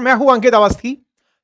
मैं हूं अंकित अवस्थी।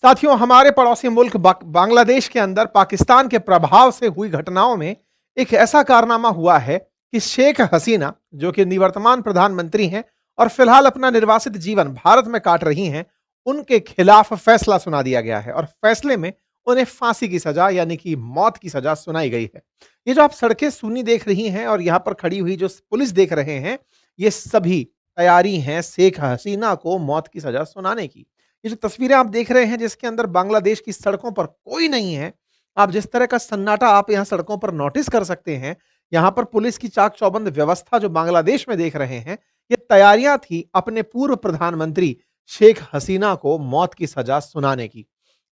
साथियों, हमारे पड़ोसी मुल्क बांग्लादेश के अंदर पाकिस्तान के प्रभाव से हुई घटनाओं में एक ऐसा कारनामा हुआ है कि शेख हसीना, जो कि निवर्तमान प्रधानमंत्री हैं और फिलहाल अपना निर्वासित जीवन भारत में काट रही हैं, उनके खिलाफ फैसला सुना दिया गया है और फैसले में उन्हें फांसी की सजा यानी कि मौत की सजा सुनाई गई है। ये जो आप सड़कें सूनी देख रही हैं और यहां पर खड़ी हुई जो पुलिस देख रहे हैं, ये सभी तैयारी हैं शेख हसीना को मौत की सजा सुनाने की। ये जो तस्वीरें आप देख रहे हैं जिसके अंदर बांग्लादेश की सड़कों पर कोई नहीं है, आप जिस तरह का सन्नाटा आप यहाँ सड़कों पर नोटिस कर सकते हैं, यहाँ पर पुलिस की चाक चौबंद व्यवस्था जो बांग्लादेश में देख रहे हैं, ये तैयारियां थी अपने पूर्व प्रधानमंत्री शेख हसीना को मौत की सजा सुनाने की।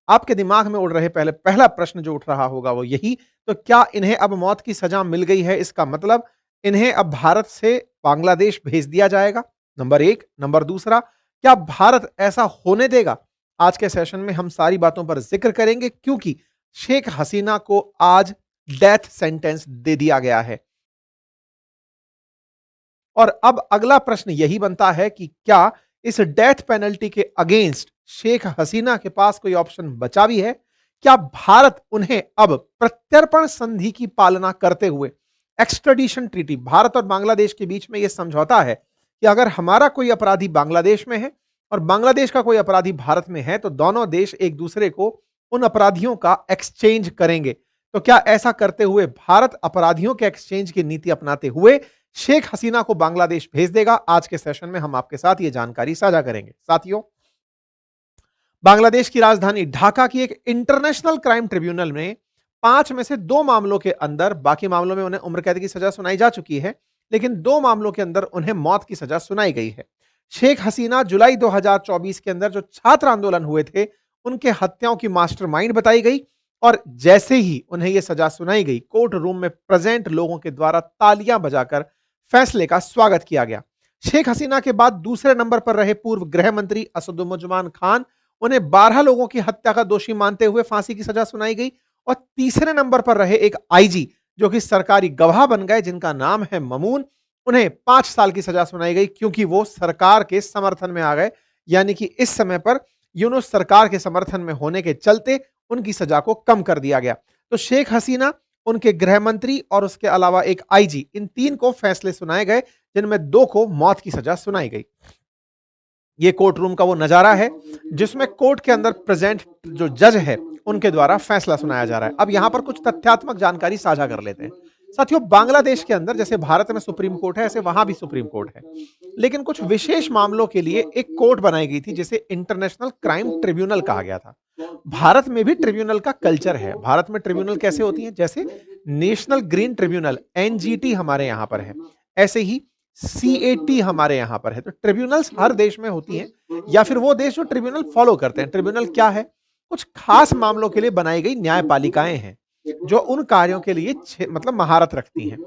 आपके दिमाग में उड़ रहे पहला प्रश्न जो उठ रहा होगा वो यही, तो क्या इन्हें अब मौत की सजा मिल गई है? इसका मतलब इन्हें अब भारत से बांग्लादेश भेज दिया जाएगा, नंबर एक। नंबर दूसरा, क्या भारत ऐसा होने देगा? आज के सेशन में हम सारी बातों पर जिक्र करेंगे, क्योंकि शेख हसीना को आज डेथ सेंटेंस दे दिया गया है। और अब अगला प्रश्न यही बनता है कि क्या इस डेथ पेनल्टी के अगेंस्ट शेख हसीना के पास कोई ऑप्शन बचा भी है? क्या भारत उन्हें अब प्रत्यर्पण संधि की पालना करते हुए, एक्स्ट्राडिशन ट्रीटी, भारत और बांग्लादेश के बीच में यह समझौता है कि अगर हमारा कोई अपराधी बांग्लादेश में है और बांग्लादेश का कोई अपराधी भारत में है, तो दोनों देश एक दूसरे को उन अपराधियों का एक्सचेंज करेंगे। तो क्या ऐसा करते हुए भारत अपराधियों के एक्सचेंज की नीति अपनाते हुए शेख हसीना को बांग्लादेश भेज देगा? आज के सेशन में हम आपके साथ यह जानकारी साझा करेंगे। साथियों, बांग्लादेश की राजधानी ढाका की एक इंटरनेशनल क्राइम ट्रिब्यूनल में 5 में से 2 मामलों के अंदर, बाकी मामलों में उन्हें उम्र कैद की सजा सुनाई जा चुकी है, लेकिन 2 मामलों के अंदर उन्हें मौत की सजा सुनाई गई है। शेख हसीना जुलाई 2024 के अंदर जो छात्र आंदोलन हुए थे, उनके हत्याओं की मास्टरमाइंड बताई गई और जैसे ही उन्हें यह सजा सुनाई गई, कोर्ट रूम में प्रेजेंट लोगों के द्वारा तालियां बजाकर फैसले का स्वागत किया गया। शेख हसीना के बाद दूसरे नंबर पर रहे पूर्व गृह मंत्री असदुज्जमान खान, उन्हें 12 लोगों की हत्या का दोषी मानते हुए फांसी की सजा सुनाई गई। और तीसरे नंबर पर रहे एक आईजी जो कि सरकारी गवाह बन गए, जिनका नाम है ममून, उन्हें 5 साल की सजा सुनाई गई क्योंकि वो सरकार के समर्थन में आ गए। यानी कि इस समय पर यूनुस सरकार के समर्थन में होने के चलते उनकी सजा को कम कर दिया गया। तो शेख हसीना, उनके गृह मंत्री और उसके अलावा एक आईजी, इन 3 को फैसले सुनाए गए, जिनमें 2 को मौत की सजा सुनाई गई। ये कोर्ट रूम का वो नजारा है जिसमें कोर्ट के अंदर प्रेजेंट जो जज है उनके द्वारा फैसला सुनाया जा रहा है। अब यहां पर कुछ तथ्यात्मक जानकारी साझा कर लेते हैं। साथियों, बांग्लादेश के अंदर जैसे भारत में सुप्रीम कोर्ट है, ऐसे वहां भी सुप्रीम कोर्ट है, लेकिन कुछ विशेष मामलों के लिए एक कोर्ट बनाई गई थी जिसे इंटरनेशनल क्राइम ट्रिब्यूनल कहा गया था। भारत में भी ट्रिब्यूनल का कल्चर है। भारत में ट्रिब्यूनल कैसे होती है? जैसे नेशनल ग्रीन ट्रिब्यूनल एनजीटी हमारे यहां पर है, ऐसे ही सीएटी हमारे यहां पर है। तो ट्रिब्यूनल्स हर देश में होती हैं, या फिर वो देश जो ट्रिब्यूनल फॉलो करते हैं। ट्रिब्यूनल क्या है? कुछ खास मामलों के लिए बनाई गई न्यायपालिकाएं हैं जो उन कार्यों के लिए मतलब महारत रखती हैं।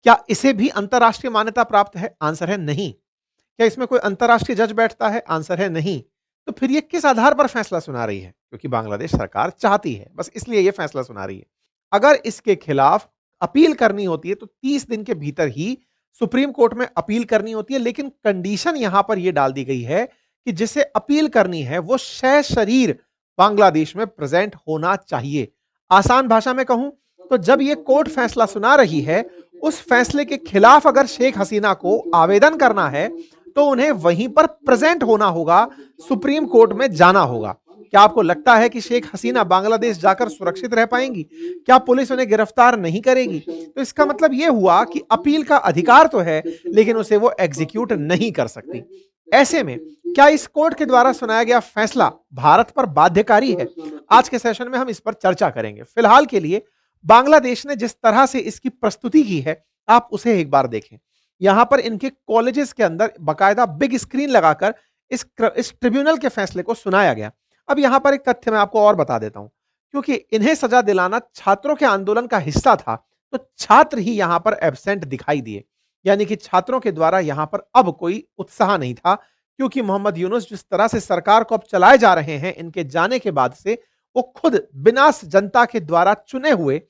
क्या इसे भी अंतरराष्ट्रीय मान्यता प्राप्त है? आंसर है नहीं। क्या इसमें कोई अंतरराष्ट्रीय जज बैठता है? आंसर है नहीं। तो फिर ये किस आधार पर फैसला सुना रही है? क्योंकि बांग्लादेश सरकार चाहती है, बस इसलिए ये फैसला सुना रही है। अगर इसके खिलाफ अपील करनी होती है तो 30 दिन के भीतर ही सुप्रीम कोर्ट में अपील करनी होती है, लेकिन कंडीशन यहां पर यह डाल दी गई है कि जिसे अपील करनी है वो शरीर बांग्लादेश में प्रेजेंट होना चाहिए। आसान भाषा में कहूं तो जब यह कोर्ट फैसला सुना रही है, उस फैसले के खिलाफ अगर शेख हसीना को आवेदन करना है तो उन्हें वहीं पर प्रेजेंट होना होगा, सुप्रीम कोर्ट में जाना होगा। क्या आपको लगता है कि शेख हसीना बांग्लादेश जाकर सुरक्षित रह पाएंगी? क्या पुलिस उन्हें गिरफ्तार नहीं करेगी? तो इसका मतलब यह हुआ कि अपील का अधिकार तो है, लेकिन उसे वो एग्जीक्यूट नहीं कर सकती। ऐसे में क्या इस कोर्ट के द्वारा सुनाया गया फैसला भारत पर बाध्यकारी है? आज के सेशन में हम इस पर चर्चा करेंगे। फिलहाल के लिए बांग्लादेश ने जिस तरह से इसकी प्रस्तुति की है, आप उसे एक बार देखें। यहां पर इनके कॉलेजेस के अंदर बाकायदा बिग स्क्रीन लगाकर इस ट्रिब्यूनल के फैसले को सुनाया गया। अब यहां पर एक तथ्य मैं आपको और बता देता हूं, क्योंकि इन्हें सजा दिलाना छात्रों के आंदोलन का हिस्सा था, तो छात्र ही यहां पर एब्सेंट दिखाई दिए। यानी कि छात्रों के द्वारा यहां पर अब कोई उत्साह नहीं था, क्योंकि मोहम्मद यूनुस जिस तरह से सरकार को अब चलाए जा रहे हैं, इनके जाने के बाद से वो खुद बिना जनता के द्वारा चुने हुए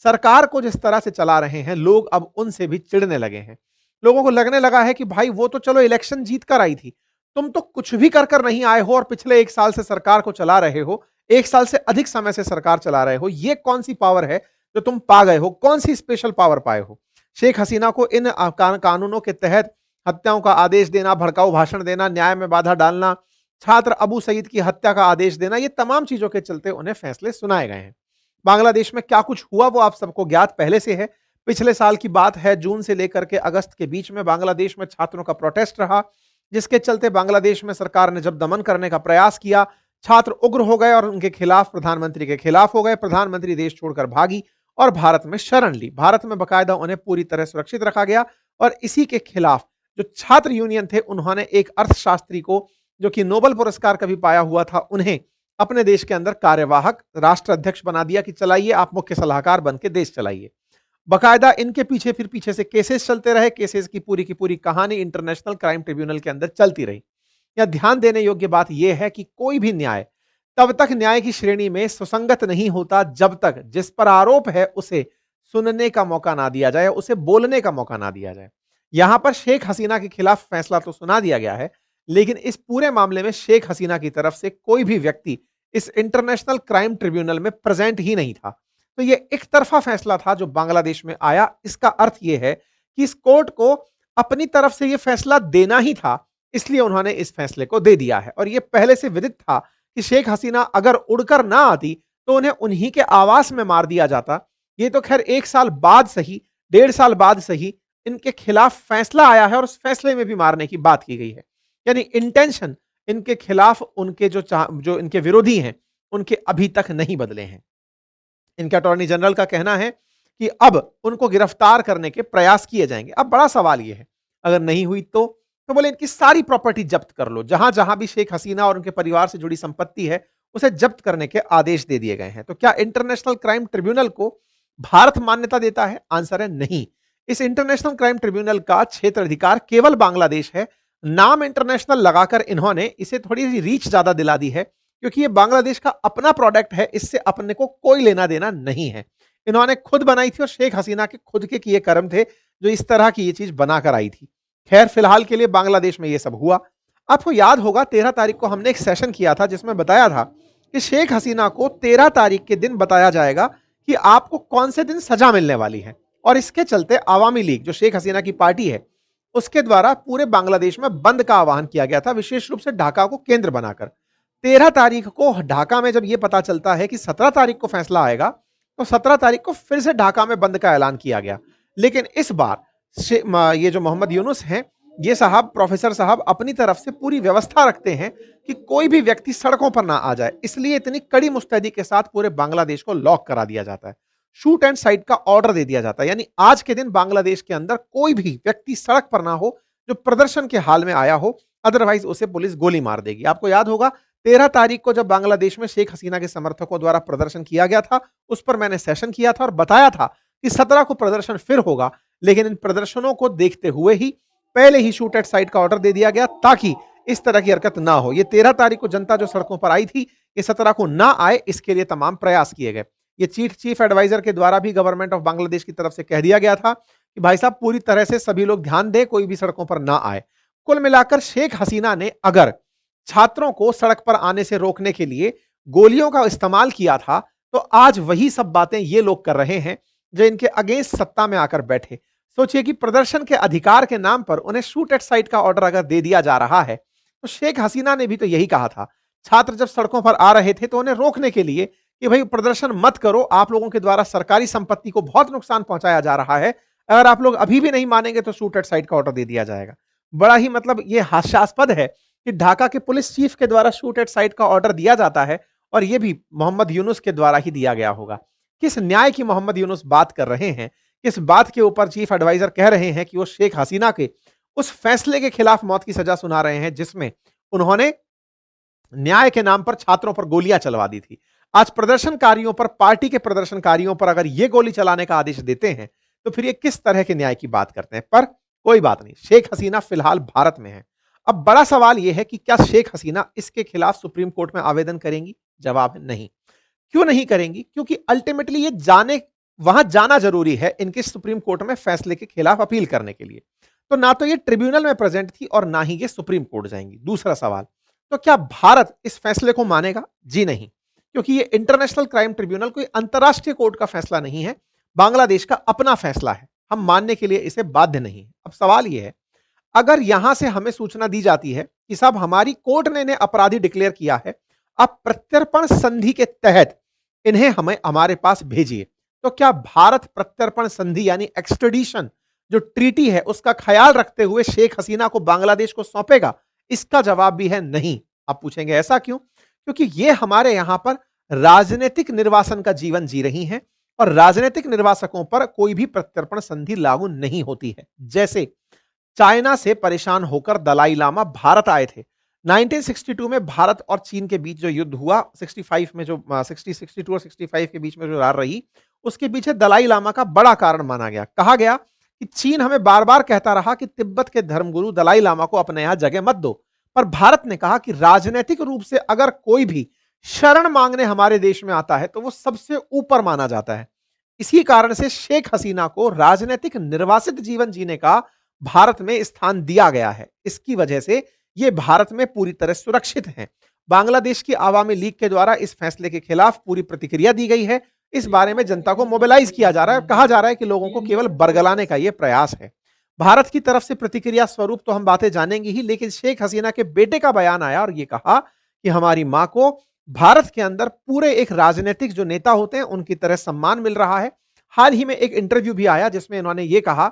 सरकार को जिस तरह से चला रहे हैं, लोग अब उनसे भी चिढ़ने लगे हैं। लोगों को लगने लगा है कि भाई वो तो चलो इलेक्शन जीत कर आई थी, तुम तो कुछ भी कर कर नहीं आए हो और पिछले 1 साल से सरकार को चला रहे हो, 1 साल से अधिक समय से सरकार चला रहे हो। ये कौन-सी पावर है जो तुम पा गए हो? कौन-सी स्पेशल पावर पाए हो? शेख हसीना को इन कानूनों के तहत हत्याओं का आदेश देना, भड़काऊ भाषण देना, न्याय में बाधा डालना, छात्र अबू सईद की हत्या का आदेश देना, ये तमाम चीजों के चलते उन्हें फैसले सुनाए गए हैं। बांग्लादेश में क्या कुछ हुआ वो आप सबको ज्ञात पहले से है। पिछले साल की बात है, जून से लेकर के अगस्त के बीच में बांग्लादेश में छात्रों का प्रोटेस्ट रहा, जिसके चलते बांग्लादेश में सरकार ने जब दमन करने का प्रयास किया, छात्र उग्र हो गए और उनके खिलाफ, प्रधानमंत्री के खिलाफ हो गए। प्रधानमंत्री देश छोड़कर भागी और भारत में शरण ली। भारत में बकायदा उन्हें पूरी तरह सुरक्षित रखा गया और इसी के खिलाफ जो छात्र यूनियन थे, उन्होंने एक अर्थशास्त्री को, जो कि नोबेल पुरस्कार कभी पाया हुआ था, उन्हें अपने देश के अंदर कार्यवाहक राष्ट्र अध्यक्ष बना दिया कि चलाइए, आप मुख्य सलाहकार बन के देश चलाइए। बकायदा इनके पीछे फिर पीछे से केसेस चलते रहे। केसेस की पूरी कहानी इंटरनेशनल क्राइम ट्रिब्यूनल के अंदर चलती रही। यह ध्यान देने योग्य बात यह है कि कोई भी न्याय तब तक न्याय की श्रेणी में सुसंगत नहीं होता जब तक जिस पर आरोप है उसे सुनने का मौका ना दिया जाए, उसे बोलने का मौका ना दिया जाए। यहां पर शेख हसीना के खिलाफ फैसला तो सुना दिया गया है, लेकिन इस पूरे मामले में शेख हसीना की तरफ से कोई भी व्यक्ति इस इंटरनेशनल क्राइम ट्रिब्यूनल में प्रेजेंट ही नहीं था। तो यह एक तरफा फैसला था जो बांग्लादेश में आया। इसका अर्थ यह है कि इस कोर्ट को अपनी तरफ से यह फैसला देना ही था, इसलिए उन्होंने इस फैसले को दे दिया है। और यह पहले से विदित था कि शेख हसीना अगर उड़कर ना आती तो उन्हें उन्हीं के आवास में मार दिया जाता। ये तो खैर 1 साल बाद सही, 1.5 साल बाद सही, इनके खिलाफ फैसला आया है और उस फैसले में भी मारने की बात की गई है। यानी इंटेंशन इनके खिलाफ, उनके जो इनके विरोधी हैं, उनके अभी तक नहीं बदले हैं। इनके अटॉर्नी जनरल का कहना है कि अब उनको गिरफ्तार करने के प्रयास किए जाएंगे। अब बड़ा सवाल यह है, अगर नहीं हुई तो बोले इनकी सारी प्रॉपर्टी जब्त कर लो। जहां जहां भी शेख हसीना और उनके परिवार से जुड़ी संपत्ति है, उसे जब्त करने के आदेश दे दिए गए हैं। तो क्या इंटरनेशनल क्राइम ट्रिब्यूनल को भारत मान्यता देता है? आंसर है नहीं। इस इंटरनेशनल क्राइम ट्रिब्यूनल का क्षेत्र अधिकार केवल बांग्लादेश है। नाम इंटरनेशनल लगाकर इन्होंने इसे थोड़ी सी रीच ज्यादा दिला दी है, क्योंकि ये बांग्लादेश का अपना प्रोडक्ट है, इससे अपने को कोई लेना देना नहीं है। इन्होंने खुद बनाई थी और शेख हसीना के खुद के किए कर्म थे जो इस तरह की ये चीज बनाकर आई थी। खैर, फिलहाल के लिए बांग्लादेश में ये सब हुआ। आपको याद होगा 13 तारीख को हमने एक सेशन किया था जिसमें बताया था कि शेख हसीना को 13 तारीख के दिन बताया जाएगा कि आपको कौन से दिन सजा मिलने वाली है। और इसके चलते आवामी लीग, जो शेख हसीना की पार्टी है, उसके द्वारा पूरे बांग्लादेश में बंद का आह्वान किया गया था, विशेष रूप से ढाका को केंद्र बनाकर। 13 तारीख को ढाका में जब यह पता चलता है कि 17 तारीख को फैसला आएगा, तो 17 तारीख को फिर से ढाका में बंद का ऐलान किया गया। लेकिन इस बार ये जो मोहम्मद यूनुस हैं, ये साहब, प्रोफेसर साहब, अपनी तरफ से पूरी व्यवस्था रखते हैं कि कोई भी व्यक्ति सड़कों पर ना आ जाए। इसलिए इतनी कड़ी मुस्तैदी के साथ पूरे बांग्लादेश को लॉक करा दिया जाता है, शूट एंड साइट का ऑर्डर दे दिया जाता है। यानी आज के दिन बांग्लादेश के अंदर कोई भी व्यक्ति सड़क पर ना हो जो प्रदर्शन के हाल में आया हो, अदरवाइज उसे पुलिस गोली मार देगी। आपको याद होगा 13 तारीख को जब बांग्लादेश में शेख हसीना के समर्थकों द्वारा प्रदर्शन किया गया था, उस पर मैंने सेशन किया था और बताया था कि 17 को प्रदर्शन फिर होगा, लेकिन इन प्रदर्शनों को देखते हुए ही पहले ही शूट एट साइट का ऑर्डर दे दिया गया ताकि इस तरह की हरकत ना हो। ये 13 तारीख को जनता जो सड़कों पर आई थी, ये 17 को ना आए, इसके लिए तमाम प्रयास किए गए। ये चीफ एडवाइजर के द्वारा भी गवर्नमेंट ऑफ बांग्लादेश की तरफ से कह दिया गया था कि भाई साहब, पूरी तरह से सभी लोग ध्यान दें, कोई भी सड़कों पर ना आए। कुल मिलाकर शेख हसीना ने अगर छात्रों को सड़क पर आने से रोकने के लिए गोलियों का इस्तेमाल किया था, तो आज वही सब बातें ये लोग कर रहे हैं जो इनके अगेंस्ट सत्ता में आकर बैठे। सोचिए कि प्रदर्शन के अधिकार के नाम पर उन्हें शूट एट साइट का ऑर्डर अगर दे दिया जा रहा है, तो शेख हसीना ने भी तो यही कहा था। छात्र जब सड़कों पर आ रहे थे तो उन्हें रोकने के लिए कि भाई प्रदर्शन मत करो, आप लोगों के द्वारा सरकारी संपत्ति को बहुत नुकसान पहुंचाया जा रहा है, अगर आप लोग अभी भी नहीं मानेंगे तो शूट एट साइट का ऑर्डर दे दिया जाएगा। बड़ा ही मतलब ये हास्यास्पद है कि ढाका के पुलिस चीफ के द्वारा शूट एट साइट का ऑर्डर दिया जाता है और यह भी मोहम्मद यूनुस के द्वारा ही दिया गया होगा। किस न्याय की मोहम्मद यूनुस बात कर रहे हैं? किस बात के ऊपर चीफ एडवाइजर कह रहे हैं कि वो शेख हसीना के उस फैसले के खिलाफ मौत की सजा सुना रहे हैं जिसमें उन्होंने न्याय के नाम पर छात्रों पर गोलियां चलवा दी थी? आज प्रदर्शनकारियों पर, पार्टी के प्रदर्शनकारियों पर अगर ये गोली चलाने का आदेश देते हैं तो फिर ये किस तरह के न्याय की बात करते हैं? पर कोई बात नहीं, शेख हसीना फिलहाल भारत में है। अब बड़ा सवाल यह है कि क्या शेख हसीना इसके खिलाफ सुप्रीम कोर्ट में आवेदन करेंगी? जवाब है नहीं। क्यों नहीं करेंगी? क्योंकि अल्टीमेटली ये वहां जाना जरूरी है इनके सुप्रीम कोर्ट में फैसले के खिलाफ अपील करने के लिए। तो ना तो ये ट्रिब्यूनल में प्रेजेंट थी और ना ही ये सुप्रीम कोर्ट जाएंगी। दूसरा सवाल, तो क्या भारत इस फैसले को मानेगा? जी नहीं, क्योंकि ये इंटरनेशनल क्राइम ट्रिब्यूनल कोई अंतरराष्ट्रीय कोर्ट का फैसला नहीं है, बांग्लादेश का अपना फैसला है। हम मानने के लिए इसे बाध्य नहीं है। अब सवाल यह है, अगर यहां से हमें सूचना दी जाती है कि साहब हमारी कोर्ट ने इन्हें अपराधी डिक्लेयर किया है, अब प्रत्यर्पण संधि के तहत इन्हें हमें हमारे पास भेजिए, तो क्या भारत प्रत्यर्पण संधि यानी एक्सट्रेडिशन जो ट्रीटी है उसका ख्याल रखते हुए शेख हसीना को बांग्लादेश को सौंपेगा? इसका जवाब भी है नहीं। आप पूछेंगे ऐसा क्यों? क्योंकि ये हमारे यहां पर राजनीतिक निर्वासन का जीवन जी रही हैं और राजनीतिक निर्वासकों पर कोई भी प्रत्यर्पण संधि लागू नहीं होती है। जैसे चाइना से परेशान होकर दलाई लामा भारत आए थे। 1962 में भारत और चीन के बीच जो युद्ध हुआ, 65 में जो 62 और 65 के बीच में जो लड़ाई रही, उसके पीछे दलाई लामा का बड़ा कारण माना गया। कहा गया कि चीन हमें बार-बार कहता रहा कि तिब्बत के धर्मगुरु दलाई लामा को अपने यहां जगह मत दो, पर भारत ने कहा कि राजनीतिक रूप से अगर कोई भी शरण मांगने हमारे देश में आता है तो वो सबसे ऊपर माना जाता है। इसी कारण से शेख हसीना को राजनीतिक निर्वासित जीवन जीने का भारत में स्थान दिया गया है। इसकी वजह से ये भारत में पूरी तरह सुरक्षित हैं। बांग्लादेश की आवामी लीग के द्वारा इस फैसले के खिलाफ पूरी प्रतिक्रिया दी गई है। इस बारे में जनता को मोबिलाइज किया जा रहा है। कहा जा रहा है कि लोगों को केवल बरगलाने का यह प्रयास है। भारत की तरफ से प्रतिक्रिया स्वरूप तो हम बातें जानेंगे ही, लेकिन शेख हसीना के बेटे का बयान आया और ये कहा कि हमारी मां को भारत के अंदर पूरे एक राजनीतिक जो नेता होते हैं उनकी तरह सम्मान मिल रहा है। हाल ही में एक इंटरव्यू भी आया जिसमें इन्होंने ये कहा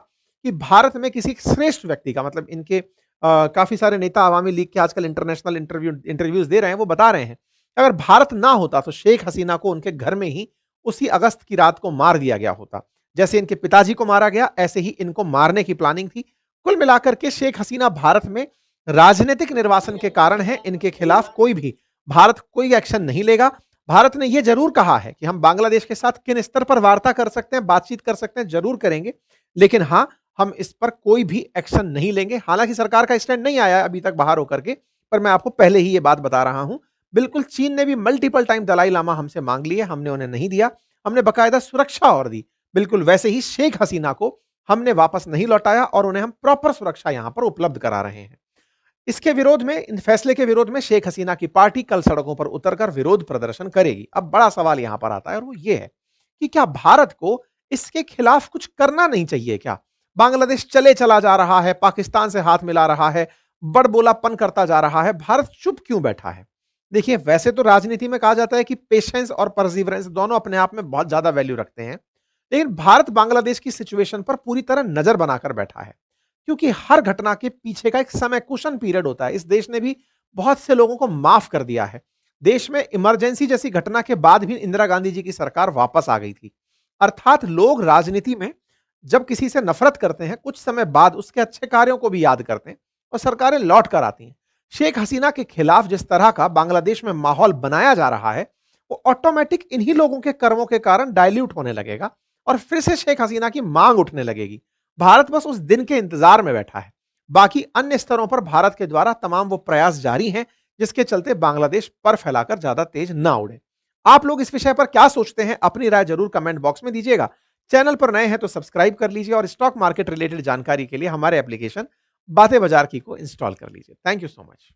कि भारत में किसी श्रेष्ठ व्यक्ति का, मतलब इनके काफी सारे नेता आवामी लीग के आजकल इंटरनेशनल इंटरव्यूज दे रहे हैं, वो बता रहे हैं अगर भारत ना होता तो शेख हसीना को उनके घर में ही उसी अगस्त की रात को मार दिया गया होता। जैसे इनके पिताजी को मारा गया, ऐसे ही इनको मारने की प्लानिंग थी। कुल मिलाकर के शेख हसीना भारत में राजनीतिक निर्वासन के कारण है, इनके खिलाफ कोई भी भारत कोई एक्शन नहीं लेगा। भारत ने यह जरूर कहा है कि हम बांग्लादेश के साथ किन स्तर पर वार्ता कर सकते हैं, बातचीत कर सकते हैं, जरूर करेंगे, लेकिन हां, हम इस पर कोई भी एक्शन नहीं लेंगे। हालांकि सरकार का स्टैंड नहीं आया अभी तक बाहर होकर के, पर मैं आपको पहले ही ये बात बता रहा हूं। बिल्कुल चीन ने भी मल्टीपल टाइम दलाई लामा हमसे मांग लिए, हमने उन्हें नहीं दिया। हमने बकायदा सुरक्षा और दी। बिल्कुल वैसे ही शेख हसीना को हमने वापस नहीं लौटाया और उन्हें हम प्रॉपर सुरक्षा यहां पर उपलब्ध करा रहे हैं। इसके विरोध में, इन फैसले के विरोध में शेख हसीना की पार्टी कल सड़कों पर उतरकर विरोध प्रदर्शन करेगी। अब बड़ा सवाल यहां पर आता है और वो ये है कि क्या भारत को इसके खिलाफ कुछ करना नहीं चाहिए क्या? बांग्लादेश चले चला जा रहा है, पाकिस्तान से हाथ मिला रहा है, बड़बोलापन करता जा रहा है, भारत चुप क्यों बैठा है? देखिए, वैसे तो राजनीति में कहा जाता है कि पेशेंस और परसिवरेंस दोनों अपने आप में बहुत ज्यादा वैल्यू रखते हैं, लेकिन भारत बांग्लादेश की सिचुएशन पर पूरी तरह नजर बनाकर बैठा है, क्योंकि हर घटना के पीछे का एक समय कुशन पीरियड होता है। इस देश ने भी बहुत से लोगों को माफ कर दिया है। देश में इमरजेंसी जैसी घटना के बाद भी इंदिरा गांधी जी की सरकार वापस आ गई थी। अर्थात लोग राजनीति में जब किसी से नफरत करते हैं, कुछ समय बाद उसके अच्छे कार्यों को भी याद करते हैं और सरकारें लौट कर आती हैं। शेख हसीना के खिलाफ जिस तरह का बांग्लादेश में माहौल बनाया जा रहा है, वो ऑटोमेटिक इन्हीं लोगों के कर्मों के कारण डाइल्यूट होने लगेगा और फिर से शेख हसीना की मांग उठने लगेगी। भारत बस उस दिन के इंतजार में बैठा है। बाकी अन्य स्तरों पर भारत के द्वारा तमाम वो प्रयास जारी हैं जिसके चलते बांग्लादेश पर फैलाकर ज्यादा तेज ना उड़े। आप लोग इस विषय पर क्या सोचते हैं? अपनी राय जरूर कमेंट बॉक्स में दीजिएगा। चैनल पर नए हैं तो सब्सक्राइब कर लीजिए और स्टॉक मार्केट रिलेटेड जानकारी के लिए हमारे एप्लीकेशन बातें बाजार की को इंस्टॉल कर लीजिए। Thank you so much.